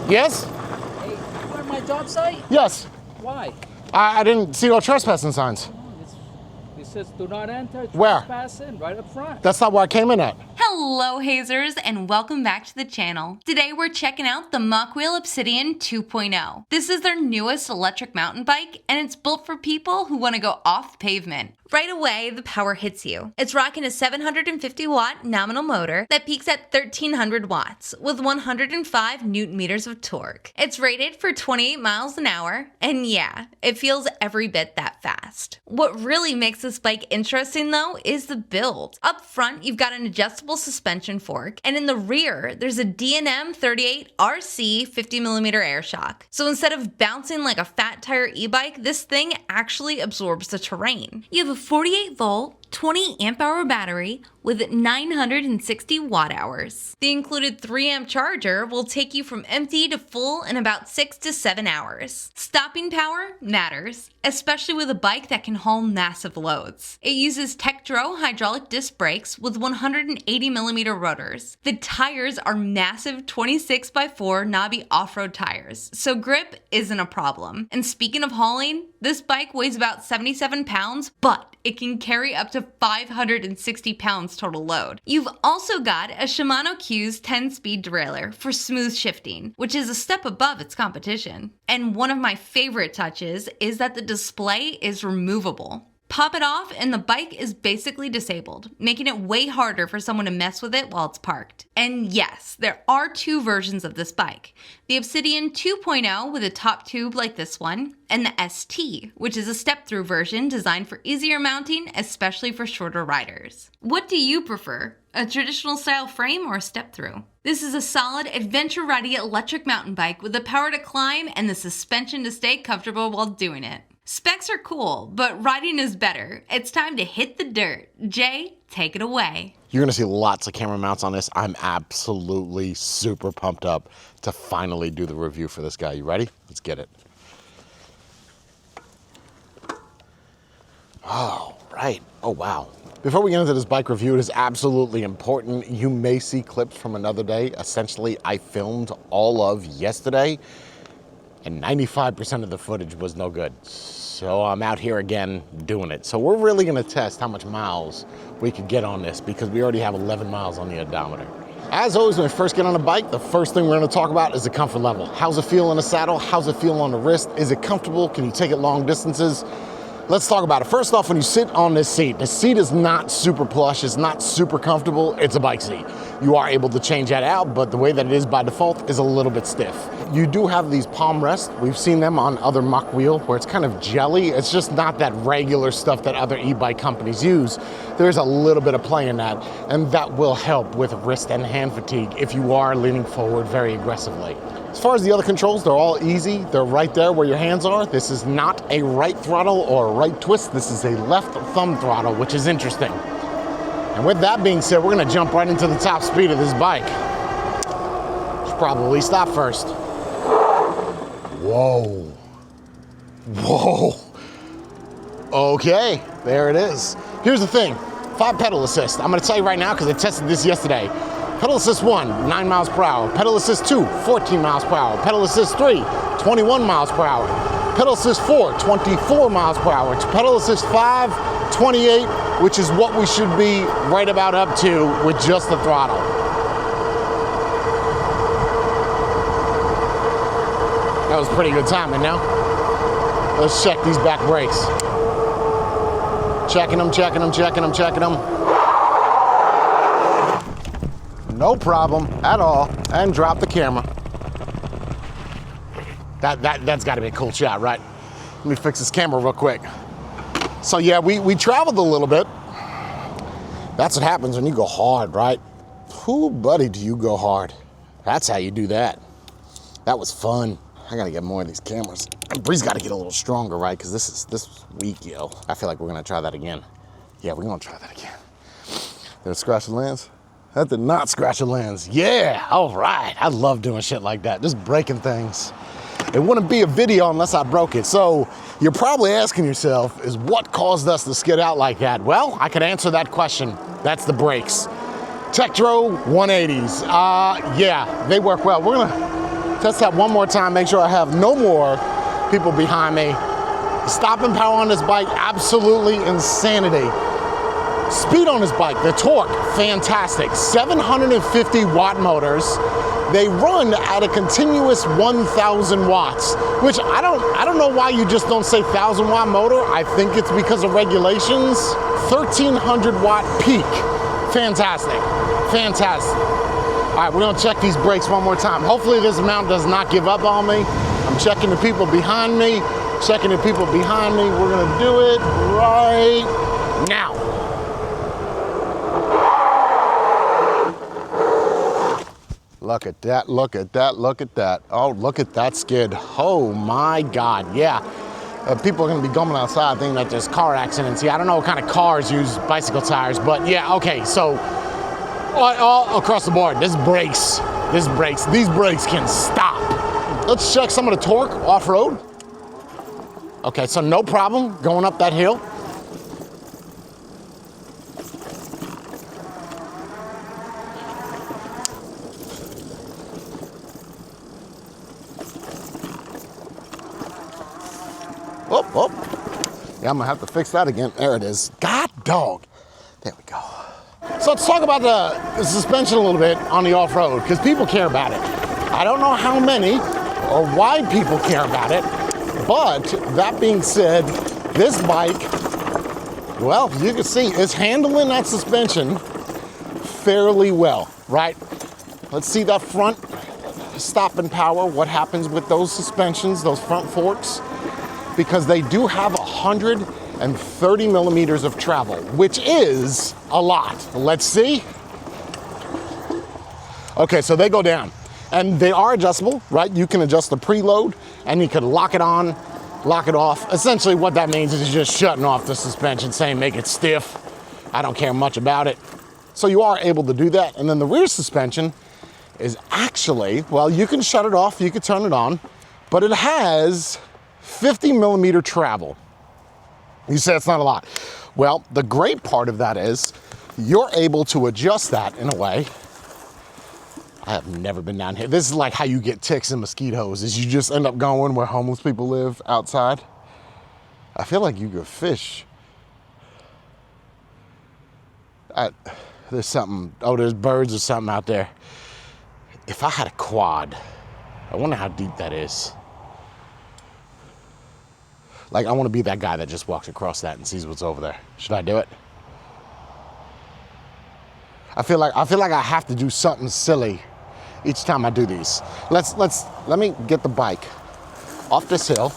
Yes? Hey, you are my job site? Yes. Why? I didn't see no trespassing signs. It says do not enter, Where? trespassing, right up front. That's not where I came in at. Hello hazers and welcome back to the channel. Today we're checking out the Mokwheel Obsidian 2.0. This is their newest electric mountain bike and it's built for people who want to go off pavement. Right away, the power hits you. It's rocking a 750 watt nominal motor that peaks at 1300 watts with 105 newton meters of torque. It's rated for 28 miles an hour, and yeah, it feels every bit that fast. What really makes this bike interesting though is the build. Up front, you've got an adjustable suspension fork, and in the rear, there's a D&M 38 RC 50mm air shock. So instead of bouncing like a fat tire e-bike, this thing actually absorbs the terrain. You have a 48 volt, 20 amp hour battery with 960 watt hours. The included 3 amp charger will take you from empty to full in about 6 to 7 hours. Stopping power matters, especially with a bike that can haul massive loads. It uses Tektro hydraulic disc brakes with 180mm rotors. The tires are massive 26x4 knobby off-road tires, so grip isn't a problem. And speaking of hauling, this bike weighs about 77 pounds, but it can carry up to 560 pounds total load. You've also got a Shimano Q's 10-speed derailleur for smooth shifting, which is a step above its competition. And one of my favorite touches is that the display is removable. Pop it off and the bike is basically disabled, making it way harder for someone to mess with it while it's parked. And yes, there are 2 versions of this bike. The Obsidian 2.0 with a top tube like this one, and the ST, which is a step-through version designed for easier mounting, especially for shorter riders. What do you prefer? A traditional style frame or a step-through? This is a solid, adventure-ready electric mountain bike with the power to climb and the suspension to stay comfortable while doing it. Specs are cool, but riding is better. It's time to hit the dirt. Jay, take it away. You're gonna see lots of camera mounts on this. I'm absolutely super pumped up to finally do the review for this guy. You ready? Let's get it. Oh, right. Oh, wow. Before we get into this bike review, it is absolutely important. You may see clips from another day. Essentially, I filmed all of yesterday, and 95% of the footage was no good. So I'm out here again doing it. So we're really gonna test how much miles we could get on this because we already have 11 miles on the odometer. As always, when we first get on a bike, the first thing we're gonna talk about is the comfort level. How's it feel in the saddle? How's it feel on the wrist? Is it comfortable? Can you take it long distances? Let's talk about it. First off, when you sit on this seat, the seat is not super plush, it's not super comfortable, it's a bike seat. You are able to change that out, but the way that it is by default is a little bit stiff. You do have these palm rests. We've seen them on other Mokwheel where it's kind of jelly. It's just not that regular stuff that other e-bike companies use. There's a little bit of play in that, and that will help with wrist and hand fatigue if you are leaning forward very aggressively. As far as the other controls, they're all easy. They're right there where your hands are. This is not a right throttle or a right twist. This is a left thumb throttle, which is interesting. And with that being said, we're gonna jump right into the top speed of this bike. Should probably stop first. Whoa. Whoa. Okay, there it is. Here's the thing, 5 pedal assist. I'm gonna tell you right now, because I tested this yesterday. Pedal assist 1, 9 miles per hour. Pedal assist 2, 14 miles per hour. Pedal assist 3, 21 miles per hour. Pedal assist 4, 24 miles per hour. Pedal assist 5, 28, which is what we should be right about up to with just the throttle. That was pretty good timing now. Let's check these back brakes. Checking them, checking them, checking them, checking them. No problem at all, and drop the camera. That's gotta be a cool shot, right? Let me fix this camera real quick. So yeah, we traveled a little bit. That's what happens when you go hard, right? Whoo, buddy, do you go hard. That's how you do that. That was fun. I gotta get more of these cameras. Bree's gotta get a little stronger, right? Because this is weak, yo. I feel like we're gonna try that again. Yeah, we're gonna try that again. Did it scratch the lens? That did not scratch the lens. Yeah, all right. I love doing shit like that, just breaking things. It wouldn't be a video unless I broke it. So you're probably asking yourself, is what caused us to skid out like that? Well, I could answer that question. That's the brakes. Tektro 180s. Yeah, they work well. We're gonna Test that one more time, make sure I have no more people behind me. Stopping power on this bike, absolutely insanity. Speed on this bike, the torque, fantastic. 750 watt motors. They run at a continuous 1,000 watts, which I don't know why you just don't say 1,000 watt motor. I think it's because of regulations. 1,300 watt peak. Fantastic, fantastic. All right, we're gonna check these brakes one more time. Hopefully this mount does not give up on me. I'm checking the people behind me, checking the people behind me. We're gonna do it right now. Look at that, look at that, look at that. Oh, look at that skid. Oh my God, yeah. People are gonna be gumming outside thinking that there's car accidents. Yeah, I don't know what kind of cars use bicycle tires, but yeah, okay, so all across the board, these brakes can stop. Let's check some of the torque off-road. Okay, so no problem going up that hill. Oh. Yeah, I'm gonna have to fix that again. There it is. God dog. There we go. So let's talk about the suspension a little bit on the off-road, because people care about it. I don't know how many or why people care about it, but that being said, this bike, well, you can see it's handling that suspension fairly well, right? Let's see that front stopping power, what happens with those suspensions, those front forks, because they do have 130 millimeters of travel, which is a lot. Let's see. Okay, so they go down and they are adjustable, right? You can adjust the preload and you can lock it on, lock it off. Essentially what that means is you're just shutting off the suspension, saying make it stiff. I don't care much about it. So you are able to do that. And then the rear suspension is actually, well, you can shut it off, you can turn it on, but it has 50 millimeter travel. You say it's not a lot. Well, the great part of that is you're able to adjust that in a way. I have never been down here. This is like how you get ticks and mosquitoes, is you just end up going where homeless people live outside. I feel like you could fish. There's something, oh, there's birds or something out there. If I had a quad, I wonder how deep that is. Like, I want to be that guy that just walks across that and sees what's over there. Should I do it? I feel like I have to do something silly each time I do these. Let me get the bike off this hill.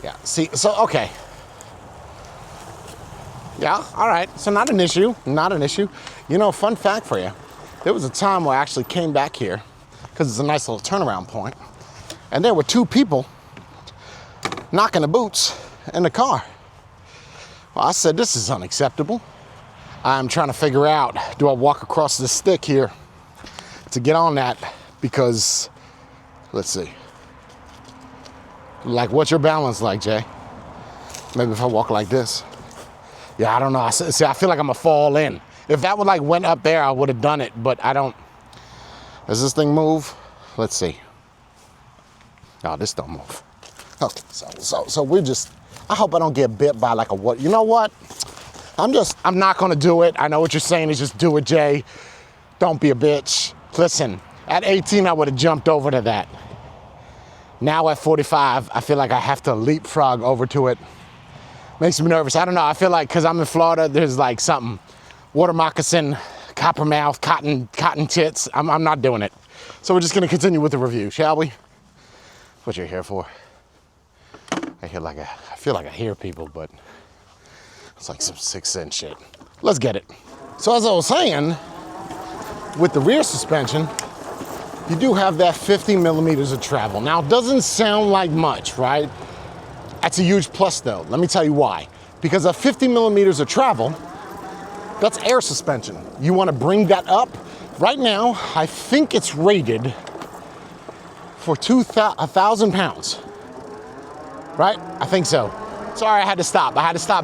Yeah, see, so, okay. Yeah, all right, so not an issue, not an issue. You know, fun fact for you, there was a time where I actually came back here, because it's a nice little turnaround point, and there were two people knocking the boots in the car. Well, I said, this is unacceptable. I'm trying to figure out, do I walk across this stick here to get on that? Because, let's see. Like, what's your balance like, Jay? Maybe if I walk like this. Yeah, I don't know. See, I feel like I'm gonna fall in. If that would like went up there, I would have done it, but I don't. Does this thing move? Let's see. No, this don't move. Okay, so we're just, I hope I don't get bit by like a what, you know what? I'm not gonna do it. I know what you're saying is just do it, Jay. Don't be a bitch. Listen, at 18, I would have jumped over to that. Now at 45, I feel like I have to leapfrog over to it. Makes me nervous. I don't know, I feel like, cause I'm in Florida, there's like something, water moccasin, coppermouth, cotton tits. I'm not doing it. So we're just gonna continue with the review, shall we? What you're here for. I feel like I hear people, but it's like some sixth sense shit. Let's get it. So as I was saying, with the rear suspension, you do have that 50 millimeters of travel. Now, it doesn't sound like much, right? That's a huge plus though. Let me tell you why. Because at 50 millimeters of travel, that's air suspension. You wanna bring that up. Right now, I think it's rated for 1,000 pounds. Right? I think so. Sorry, I had to stop.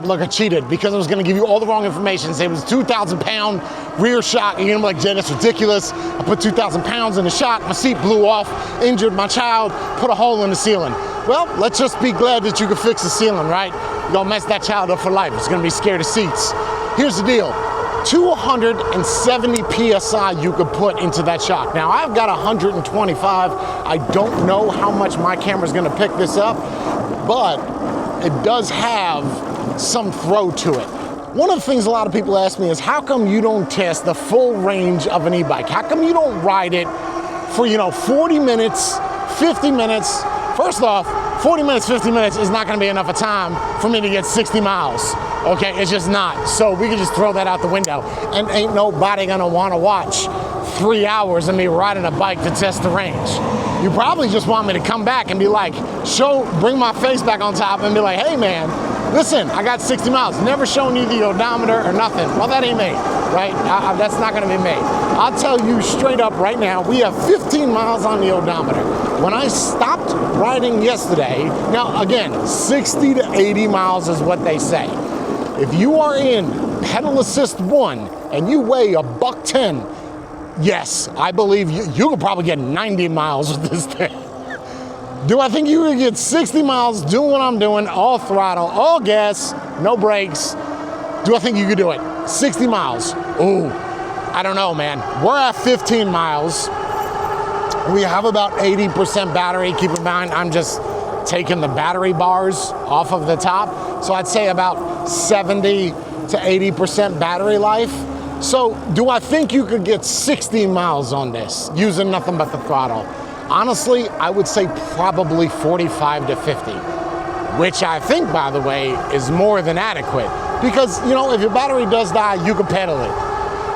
Look, I cheated because I was going to give you all the wrong information. Say it was 2,000-pound rear shock. And you're like, Jen, that's ridiculous. I put 2,000 pounds in the shock. My seat blew off, injured my child, put a hole in the ceiling. Well, let's just be glad that you could fix the ceiling, right? You're going to mess that child up for life. It's going to be scared of seats. Here's the deal. 270 PSI you could put into that shock. Now, I've got 125. I don't know how much my camera's going to pick this up, but it does have some throw to it. One of the things a lot of people ask me is, how come you don't test the full range of an e-bike? How come you don't ride it for, 40 minutes, 50 minutes? First off, 40 minutes, 50 minutes is not gonna be enough of time for me to get 60 miles, okay? It's just not. So we can just throw that out the window. And ain't nobody gonna wanna watch 3 hours of me riding a bike to test the range. You probably just want me to come back and be like, bring my face back on top and be like, hey man, listen, I got 60 miles. Never shown you the odometer or nothing. Well, that ain't me, right? That's not gonna be me. I'll tell you straight up right now, we have 15 miles on the odometer. When I stopped riding yesterday, now again, 60 to 80 miles is what they say. If you are in pedal assist 1 and you weigh $110, yes, I believe you could probably get 90 miles with this thing. Do I think you could get 60 miles doing what I'm doing, all throttle, all gas, no brakes? Do I think you could do it? 60 miles, ooh, I don't know, man. We're at 15 miles. We have about 80% battery. Keep in mind, I'm just taking the battery bars off of the top. So I'd say about 70 to 80% battery life. So do I think you could get 60 miles on this using nothing but the throttle? Honestly, I would say probably 45 to 50, which I think, by the way, is more than adequate. Because, if your battery does die, you can pedal it.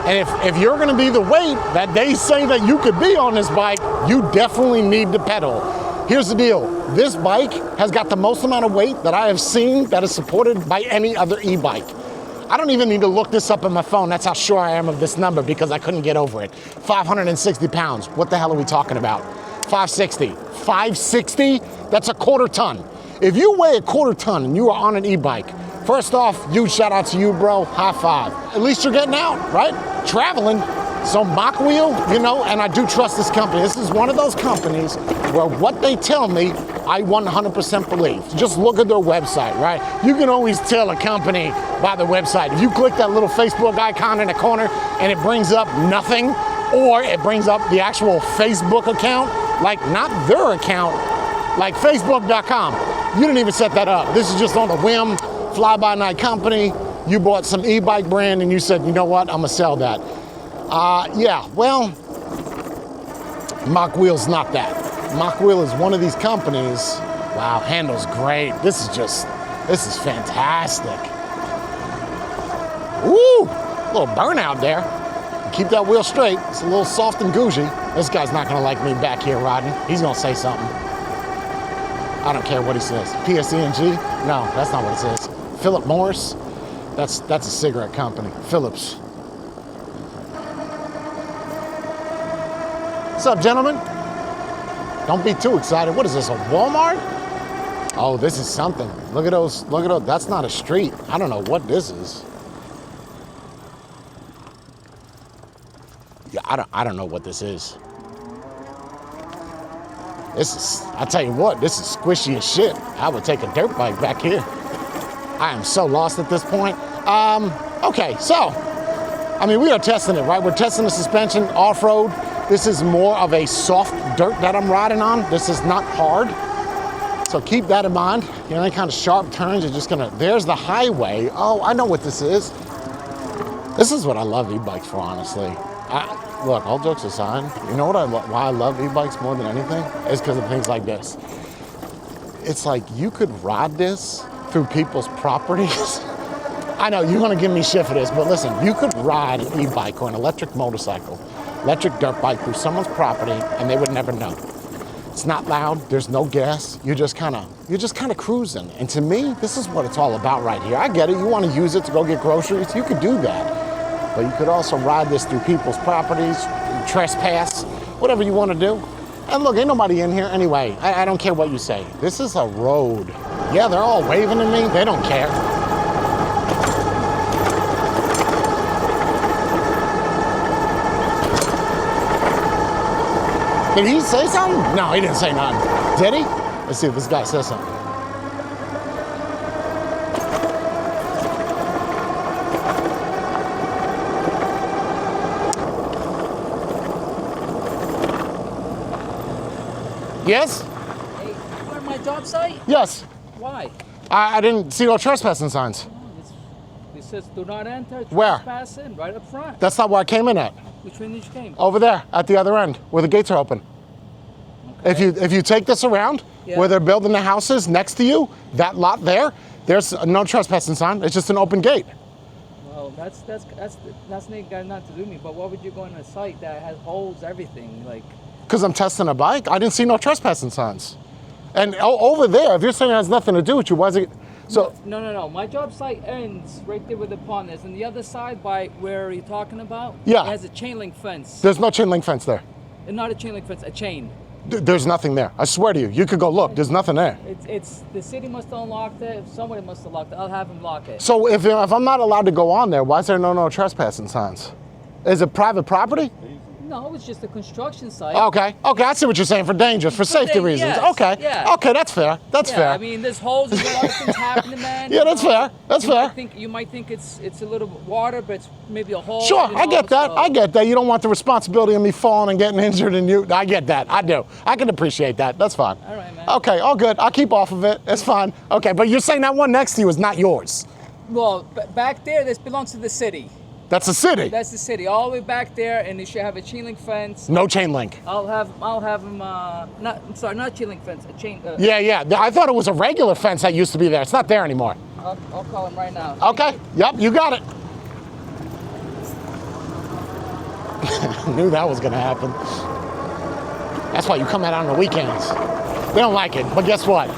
And if you're gonna be the weight that they say that you could be on this bike, you definitely need to pedal. Here's the deal. This bike has got the most amount of weight that I have seen that is supported by any other e-bike. I don't even need to look this up on my phone. That's how sure I am of this number because I couldn't get over it. 560 pounds. What the hell are we talking about? 560. 560? That's a quarter ton. If you weigh a quarter ton and you are on an e-bike, first off, huge shout out to you, bro. High five. At least you're getting out, right? Traveling. So Mokwheel, and I do trust this company. This is one of those companies where what they tell me, I 100% believe. Just look at their website, right? You can always tell a company by the website. If you click that little Facebook icon in the corner and it brings up nothing, or it brings up the actual Facebook account, like not their account, like Facebook.com. You didn't even set that up. This is just on a whim, fly-by-night company. You bought some e-bike brand and you said, you know what, I'm gonna sell that. Yeah, well, Mokwheel's not that. Mokwheel is one of these companies. Wow, handles great. This is fantastic. Woo, a little burnout there. Keep that wheel straight. It's a little soft and gougey. This guy's not gonna like me back here riding. He's gonna say something. I don't care what he says. PSE&G? No, that's not what it says. Philip Morris? That's a cigarette company. Phillips. What's up, gentlemen? Don't be too excited. What is this, a Walmart? Oh, this is something. Look at those, that's not a street. I don't know what this is. Yeah, I don't know what this is. I tell you what, this is squishy as shit. I would take a dirt bike back here. I am so lost at this point. Okay, so, we are testing it, right? We're testing the suspension off-road. This is more of a soft dirt that I'm riding on. This is not hard. So keep that in mind. Any kind of sharp turns, you're just there's the highway. Oh, I know what this is. This is what I love e-bikes for, honestly. Look, all jokes aside, you know why I love e-bikes more than anything? It's because of things like this. It's like you could ride this through people's properties. I know you're gonna give me shit for this, but listen, you could ride an e-bike or an electric motorcycle, electric dirt bike through someone's property and they would never know. It's not loud, there's no gas, you're just kind of cruising. And to me, this is what it's all about right here. I get it, you want to use it to go get groceries, you could do that. But you could also ride this through people's properties, trespass, whatever you want to do. And look, ain't nobody in here anyway. I don't care what you say. This is a road. Yeah, they're all waving at me. They don't care. Did he say something? No, he didn't say nothing. Did he? Let's see if this guy says something. Yes? Hey, you on my job site? Yes. Why? I didn't see no trespassing signs. It says do not enter. Where? Trespassing, right up front. That's not where I came in at. Which one did you came? Over there, at the other end, where the gates are open. Okay. If you take this around, Yeah. where they're building the houses next to you, that lot there, there's no trespassing sign. It's just an open gate. Well, that's got nothing to do with me. But why would you go on a site that has holes, everything like? Because I'm testing a bike. I didn't see no trespassing signs. And over there, if you're saying it has nothing to do with you, why is it? So No. My job site ends right there where the pond is, and the other side by where you're talking about, Yeah. it has a chain link fence. there's no chain link fence there. And not a chain link fence, a chain. There's nothing there. I swear to you. You could go look. There's nothing there. It's the city must have unlocked it. Somebody must have locked it. I'll have them lock it. So if I'm not allowed to go on there, why is there no trespassing signs? Is it private property? No, it's just a construction site. Okay, I see what you're saying, for danger, for safety danger, reasons. yes, Okay, yeah. okay, that's fair, that's Yeah, fair. I mean, there's holes, there's other things happening, man. Yeah, that's fair, that's fair. You might think it's a little water, but it's maybe a hole. Sure, you I know, get that, so- I get that. You don't want the responsibility of me falling and getting injured and you, I get that, I do. I can appreciate that, that's fine. All right, man. Okay, all good, I'll keep off of it, it's fine. Okay, but you're saying that one next to you is not yours. Well, back there, this belongs to the city. That's a city. That's the city, all the way back there, and they should have a chain link fence. No chain link. I'll have them. Not chain link fence, a chain. Yeah, I thought it was a regular fence that used to be there. It's not there anymore. I'll call him right now. Okay, yep, you got it. Knew that was gonna happen. That's why you come out on the weekends. They don't like it, but guess what?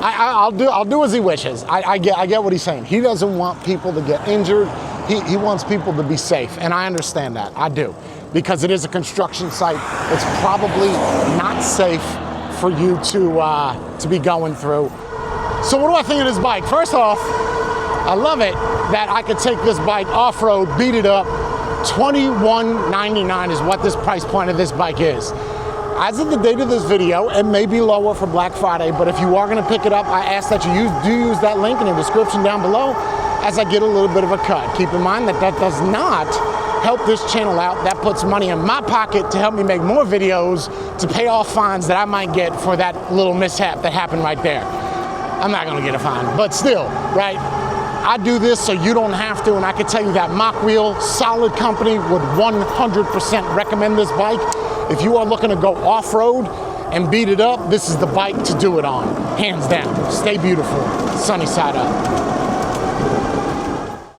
I'll do as he wishes. I get what he's saying. He doesn't want people to get injured. He wants people to be safe, and I understand that. I do, because it is a construction site. It's probably not safe for you to be going through. So what do I think of this bike? First off, I love it that I could take this bike off-road, beat it up. $21.99 is what this price point of this bike is. As of the date of this video, it may be lower for Black Friday, but if you are gonna pick it up, I ask that you use that link in the description down below as I get a little bit of a cut. Keep in mind that does not help this channel out. That puts money in my pocket to help me make more videos to pay off fines that I might get for that little mishap that happened right there. I'm not gonna get a fine, but still, right? I do this so you don't have to, and I can tell you that Mokwheel, solid company, would 100% recommend this bike. If you are looking to go off-road and beat it up, this is the bike to do it on, hands down. Stay beautiful, sunny side up.